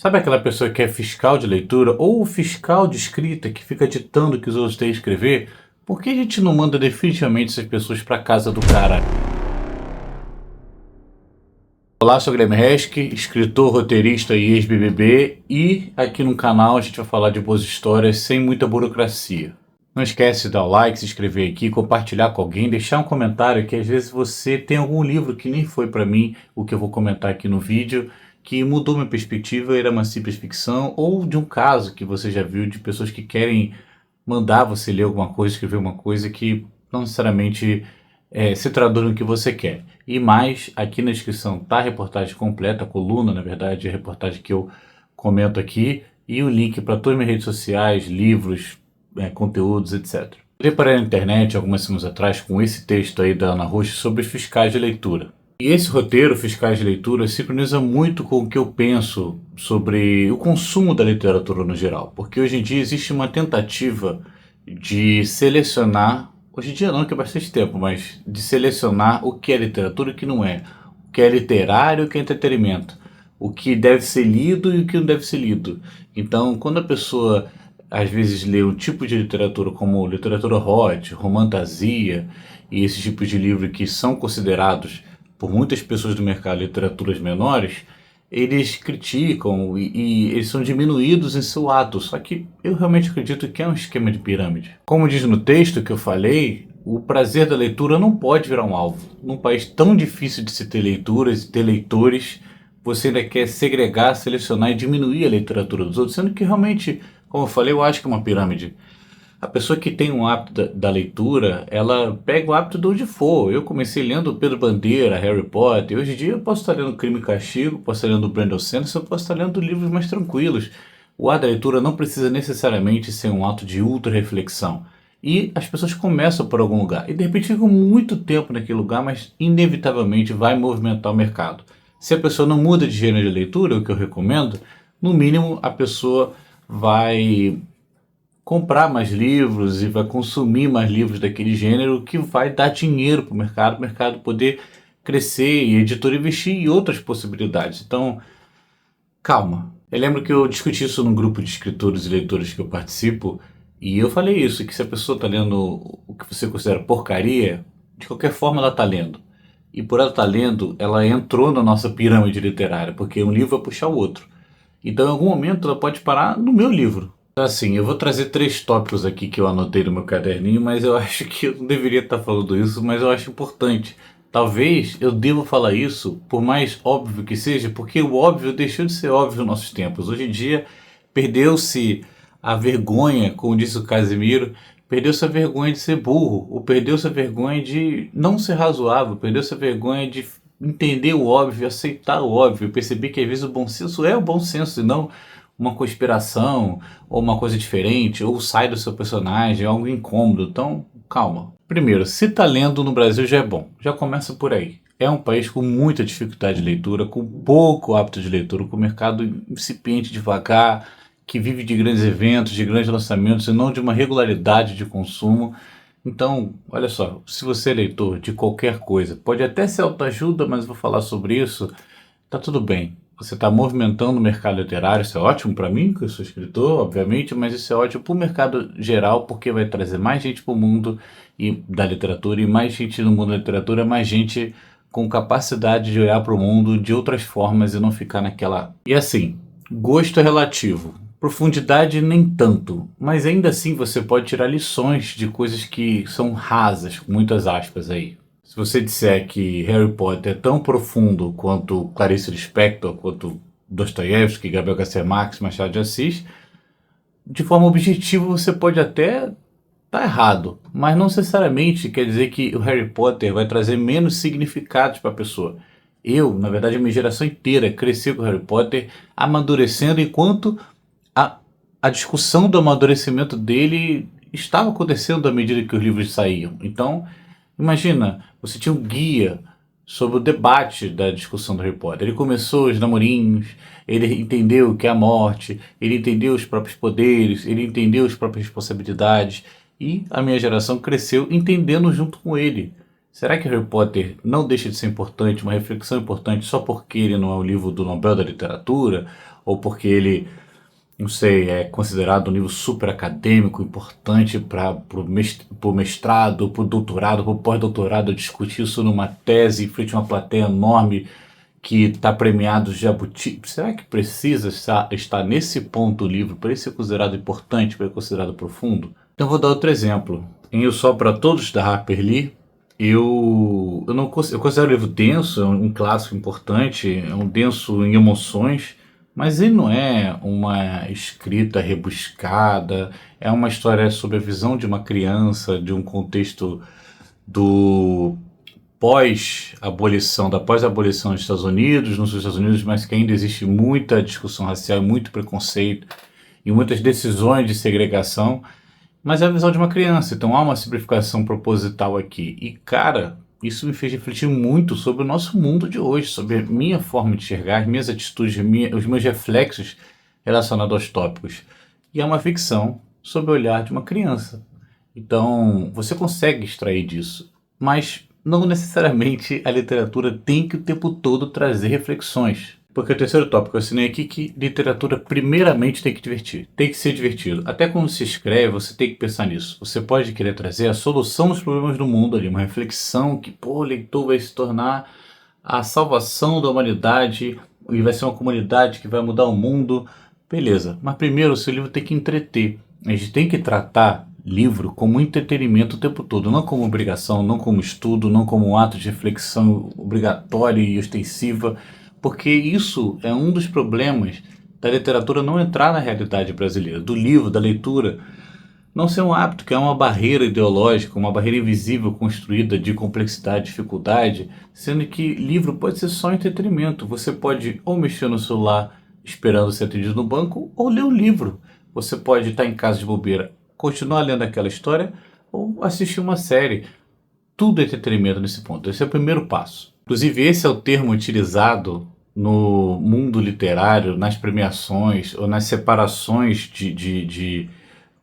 Sabe aquela pessoa que é fiscal de leitura ou fiscal de escrita que fica ditando o que os outros têm que escrever? Por que a gente não manda definitivamente essas pessoas para casa do cara? Olá, sou Guilherme Reschke, escritor, roteirista e ex-BBB, e aqui no canal a gente vai falar de boas histórias sem muita burocracia. Não esquece de dar o like, se inscrever aqui, compartilhar com alguém, deixar um comentário que às vezes você tem algum livro que nem foi para mim, o que eu vou comentar aqui no vídeo, que mudou minha perspectiva, era uma simples ficção, ou de um caso que você já viu de pessoas que querem mandar você ler alguma coisa, escrever uma coisa que não necessariamente se traduz no que você quer. E mais, aqui na descrição tá a reportagem completa, a coluna, na verdade, a reportagem que eu comento aqui, e o link para todas as minhas redes sociais, livros, conteúdos, etc. Eu reparei na internet algumas semanas atrás com esse texto aí da Ana Rocha sobre fiscais de leitura. E esse roteiro, Fiscais de Leitura, sincroniza muito com o que eu penso sobre o consumo da literatura no geral. Porque hoje em dia existe uma tentativa de selecionar, hoje em dia não, que é bastante tempo, mas de selecionar o que é literatura e o que não é. O que é literário e o que é entretenimento. O que deve ser lido e o que não deve ser lido. Então, quando a pessoa às vezes lê um tipo de literatura como literatura hot, romantasia e esses tipos de livro que são considerados por muitas pessoas do mercado de literaturas menores, eles criticam e eles são diminuídos em seu ato. Só que eu realmente acredito que é um esquema de pirâmide. Como diz no texto que eu falei, o prazer da leitura não pode virar um alvo. Num país tão difícil de se ter leituras e ter leitores, você ainda quer segregar, selecionar e diminuir a literatura dos outros, sendo que realmente, como eu falei, eu acho que é uma pirâmide. A pessoa que tem um hábito da leitura, ela pega o hábito de onde for. Eu comecei lendo Pedro Bandeira, Harry Potter. Hoje em dia eu posso estar lendo Crime e Castigo, posso estar lendo Brandon Sanderson, eu posso estar lendo livros mais tranquilos. O ato da leitura não precisa necessariamente ser um ato de ultra-reflexão. E as pessoas começam por algum lugar. E de repente ficam muito tempo naquele lugar, mas inevitavelmente vai movimentar o mercado. Se a pessoa não muda de gênero de leitura, o que eu recomendo, no mínimo a pessoa vai comprar mais livros e vai consumir mais livros daquele gênero, que vai dar dinheiro para o mercado poder crescer e a editora investir em outras possibilidades. Então, calma. Eu lembro que eu discuti isso num grupo de escritores e leitores que eu participo, e eu falei isso, que se a pessoa está lendo o que você considera porcaria, de qualquer forma ela está lendo. E por ela estar lendo, ela entrou na nossa pirâmide literária, porque um livro vai puxar o outro. Então, em algum momento, ela pode parar no meu livro. Assim, eu vou trazer 3 tópicos aqui que eu anotei no meu caderninho, mas eu acho que eu não deveria estar falando isso, mas eu acho importante. Talvez eu deva falar isso, por mais óbvio que seja, porque o óbvio deixou de ser óbvio nos nossos tempos. Hoje em dia, perdeu-se a vergonha, como disse o Casimiro, perdeu-se a vergonha de ser burro, ou perdeu-se a vergonha de não ser razoável, perdeu-se a vergonha de entender o óbvio, aceitar o óbvio, perceber que às vezes o bom senso é o bom senso e não uma conspiração, ou uma coisa diferente, ou sai do seu personagem, algo incômodo. Então, calma. Primeiro, se tá lendo no Brasil já é bom. Já começa por aí. É um país com muita dificuldade de leitura, com pouco hábito de leitura, com o mercado incipiente, devagar, que vive de grandes eventos, de grandes lançamentos, e não de uma regularidade de consumo. Então, olha só, se você é leitor de qualquer coisa, pode até ser autoajuda, mas eu vou falar sobre isso, tá tudo bem. Você está movimentando o mercado literário, isso é ótimo para mim, que eu sou escritor, obviamente, mas isso é ótimo para o mercado geral, porque vai trazer mais gente para o mundo da literatura, e mais gente no mundo da literatura, mais gente com capacidade de olhar para o mundo de outras formas e não ficar naquela... E assim, gosto é relativo, profundidade nem tanto, mas ainda assim você pode tirar lições de coisas que são rasas, com muitas aspas aí. Se você disser que Harry Potter é tão profundo quanto Clarice Lispector, quanto Dostoiévski, Gabriel Garcia Marques, Machado de Assis, de forma objetiva você pode até estar errado, mas não necessariamente quer dizer que o Harry Potter vai trazer menos significados para a pessoa. Eu, na verdade, a minha geração inteira cresceu com o Harry Potter amadurecendo, enquanto a discussão do amadurecimento dele estava acontecendo à medida que os livros saíam. Então, imagina, você tinha um guia sobre o debate da discussão do Harry Potter. Ele começou os namorinhos, ele entendeu o que é a morte, ele entendeu os próprios poderes, ele entendeu as próprias responsabilidades, e a minha geração cresceu entendendo junto com ele. Será que Harry Potter não deixa de ser importante, uma reflexão importante, só porque ele não é um livro do Nobel da Literatura, ou porque ele, não sei, é considerado um livro super acadêmico, importante para o mestrado, para o doutorado, para o pós-doutorado, discutir isso numa tese em frente a uma plateia enorme que está premiado Jabuti. Será que precisa estar nesse ponto o livro para ele ser considerado importante, para ele ser considerado profundo? Então vou dar outro exemplo. Em O Sol para Todos, da Harper Lee, eu considero o livro denso, é um clássico importante, é um denso em emoções, mas ele não é uma escrita rebuscada, é uma história sobre a visão de uma criança, de um contexto do da pós-abolição dos Estados Unidos, nos Estados Unidos, mas que ainda existe muita discussão racial, muito preconceito e muitas decisões de segregação, mas é a visão de uma criança, então há uma simplificação proposital aqui. E, cara, isso me fez refletir muito sobre o nosso mundo de hoje, sobre a minha forma de enxergar, as minhas atitudes, os meus reflexos relacionados aos tópicos. E é uma ficção sob o olhar de uma criança. Então, você consegue extrair disso, mas não necessariamente a literatura tem que o tempo todo trazer reflexões. Porque o terceiro tópico eu assinei aqui que literatura primeiramente tem que divertir. Tem que ser divertido. Até quando se escreve, você tem que pensar nisso. Você pode querer trazer a solução dos problemas do mundo ali, uma reflexão que, o leitor vai se tornar a salvação da humanidade e vai ser uma comunidade que vai mudar o mundo. Beleza. Mas primeiro o seu livro tem que entreter. A gente tem que tratar livro como entretenimento o tempo todo, não como obrigação, não como estudo, não como um ato de reflexão obrigatória e ostensiva, porque isso é um dos problemas da literatura não entrar na realidade brasileira, do livro, da leitura, não ser um hábito, que é uma barreira ideológica, uma barreira invisível construída de complexidade, dificuldade, sendo que livro pode ser só entretenimento. Você pode ou mexer no celular esperando ser atendido no banco, ou ler um livro. Você pode estar em casa de bobeira, continuar lendo aquela história ou assistir uma série. Tudo é entretenimento nesse ponto. Esse é o primeiro passo. Inclusive, esse é o termo utilizado no mundo literário, nas premiações ou nas separações de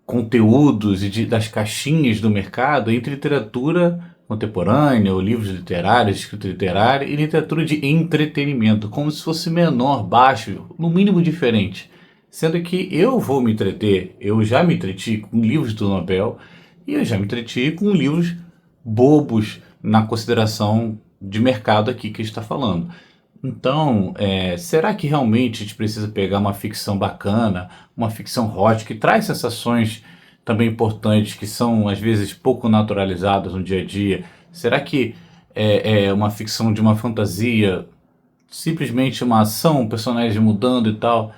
conteúdos e das caixinhas do mercado entre literatura contemporânea, ou livros literários, escrita literária e literatura de entretenimento, como se fosse menor, baixo, no mínimo diferente. Sendo que eu vou me entreter, eu já me entreti com livros do Nobel e eu já me entreti com livros bobos na consideração de mercado aqui que a gente está falando. Então, será que realmente a gente precisa pegar uma ficção bacana, uma ficção hot, que traz sensações também importantes, que são às vezes pouco naturalizadas no dia a dia? Será que é uma ficção de uma fantasia, simplesmente uma ação, um personagem mudando e tal?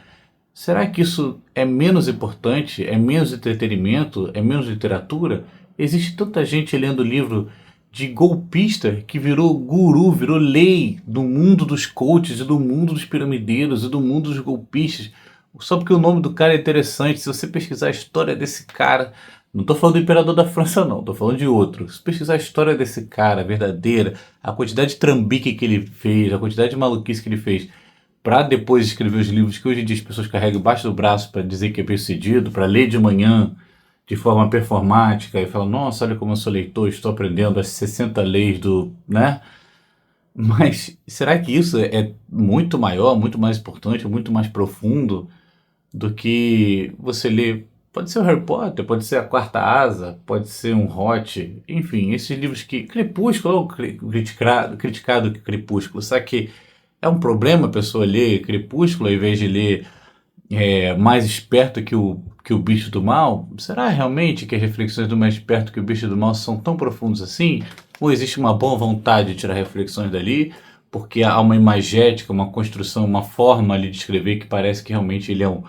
Será que isso é menos importante, é menos entretenimento, é menos literatura? Existe tanta gente lendo livro de golpista que virou guru, virou lei do mundo dos coaches e do mundo dos piramideiros e do mundo dos golpistas. Só porque o nome do cara é interessante. Se você pesquisar a história desse cara, não estou falando do imperador da França não, estou falando de outro. Se pesquisar a história desse cara verdadeira, a quantidade de trambique que ele fez, a quantidade de maluquice que ele fez, para depois escrever os livros que hoje em dia as pessoas carregam embaixo do braço para dizer que é bem-sucedido, para ler de manhã de forma performática e falar, nossa, olha como eu sou leitor, estou aprendendo as 60 leis do, né? Mas será que isso é muito maior, muito mais importante, muito mais profundo do que você ler? Pode ser o Harry Potter, pode ser a Quarta Asa, pode ser um Hot, enfim, esses livros que... Crepúsculo, criticado que Crepúsculo, será que é um problema a pessoa ler Crepúsculo ao invés de ler Mais Esperto que o Bicho do Mal? Será realmente que as reflexões do Mais Esperto que o Bicho do Mal são tão profundas assim? Ou existe uma boa vontade de tirar reflexões dali, porque há uma imagética, uma construção, uma forma ali de escrever que parece que realmente ele é um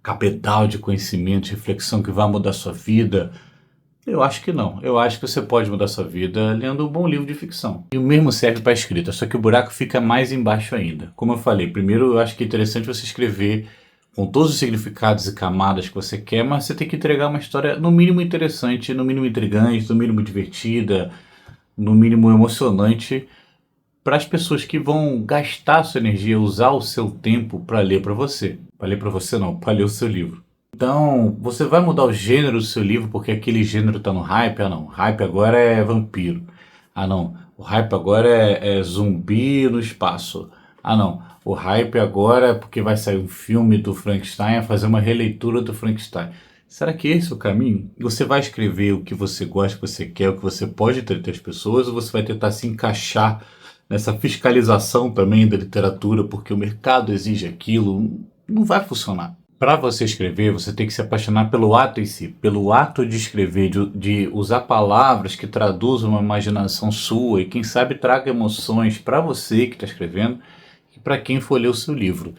cabedal de conhecimento, de reflexão que vai mudar a sua vida? Eu acho que não. Eu acho que você pode mudar sua vida lendo um bom livro de ficção. E o mesmo serve para a escrita, só que o buraco fica mais embaixo ainda. Como eu falei, primeiro eu acho que é interessante você escrever com todos os significados e camadas que você quer, mas você tem que entregar uma história no mínimo interessante, no mínimo intrigante, no mínimo divertida, no mínimo emocionante, para as pessoas que vão gastar sua energia, usar o seu tempo para ler para você. Para ler para você não, para ler o seu livro. Então, você vai mudar o gênero do seu livro porque aquele gênero está no hype? Ah não, hype agora é vampiro. Ah não, o hype agora é zumbi no espaço. Ah, não, o hype agora é porque vai sair um filme do Frankenstein, a fazer uma releitura do Frankenstein. Será que esse é o caminho? Você vai escrever o que você gosta, o que você quer, o que você pode entreter as pessoas, ou você vai tentar se encaixar nessa fiscalização também da literatura, porque o mercado exige aquilo? Não vai funcionar. Para você escrever, você tem que se apaixonar pelo ato em si, pelo ato de escrever, de usar palavras que traduzam uma imaginação sua e, quem sabe, traga emoções para você que está escrevendo e para quem for ler o seu livro.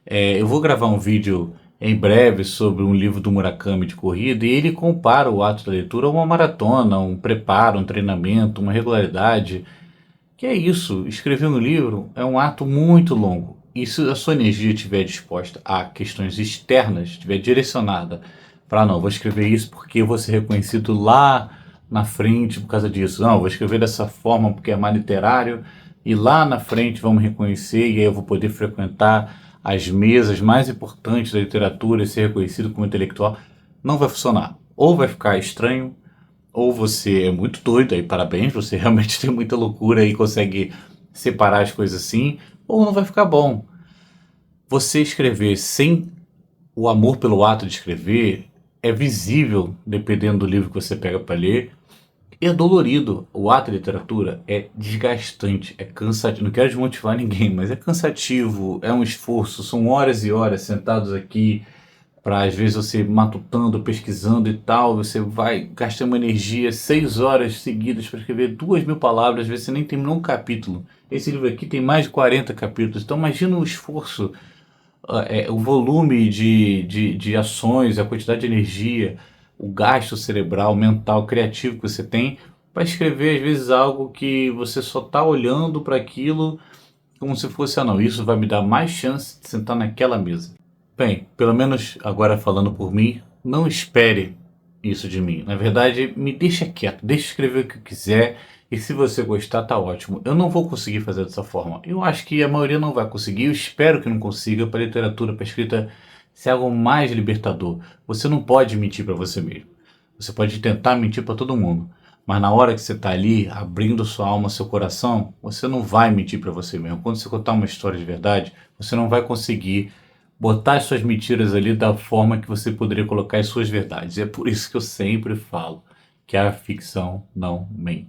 Eu vou gravar um vídeo em breve sobre um livro do Murakami de corrida e ele compara o ato da leitura a uma maratona, um preparo, um treinamento, uma regularidade. Que é isso, escrever um livro é um ato muito longo. E se a sua energia estiver disposta a questões externas, estiver direcionada para, não, vou escrever isso porque eu vou ser reconhecido lá na frente por causa disso. Não, vou escrever dessa forma porque é mais literário e lá na frente vão me reconhecer e aí eu vou poder frequentar as mesas mais importantes da literatura e ser reconhecido como intelectual. Não vai funcionar. Ou vai ficar estranho, ou você é muito doido, aí parabéns, você realmente tem muita loucura e consegue separar as coisas assim, ou não vai ficar bom. Você escrever sem o amor pelo ato de escrever é visível, dependendo do livro que você pega para ler, e é dolorido. O ato de literatura é desgastante, é cansativo. Não quero desmotivar ninguém, mas é cansativo, é um esforço, são horas e horas sentados aqui para às vezes você matutando, pesquisando e tal, você vai gastando energia 6 horas seguidas para escrever 2.000 palavras, às vezes você nem terminou um capítulo. Esse livro aqui tem mais de 40 capítulos, então imagina o esforço, o volume de ações, a quantidade de energia, o gasto cerebral, mental, criativo que você tem para escrever às vezes algo que você só está olhando para aquilo como se fosse, ah não, isso vai me dar mais chance de sentar naquela mesa. Bem, pelo menos agora falando por mim, não espere isso de mim. Na verdade, me deixa quieto, deixa eu escrever o que eu quiser e se você gostar, tá ótimo. Eu não vou conseguir fazer dessa forma. Eu acho que a maioria não vai conseguir, eu espero que não consiga. Para literatura, para escrita, ser algo mais libertador. Você não pode mentir para você mesmo. Você pode tentar mentir para todo mundo, mas na hora que você está ali, abrindo sua alma, seu coração, você não vai mentir para você mesmo. Quando você contar uma história de verdade, você não vai conseguir botar as suas mentiras ali da forma que você poderia colocar as suas verdades. E é por isso que eu sempre falo que a ficção não mente.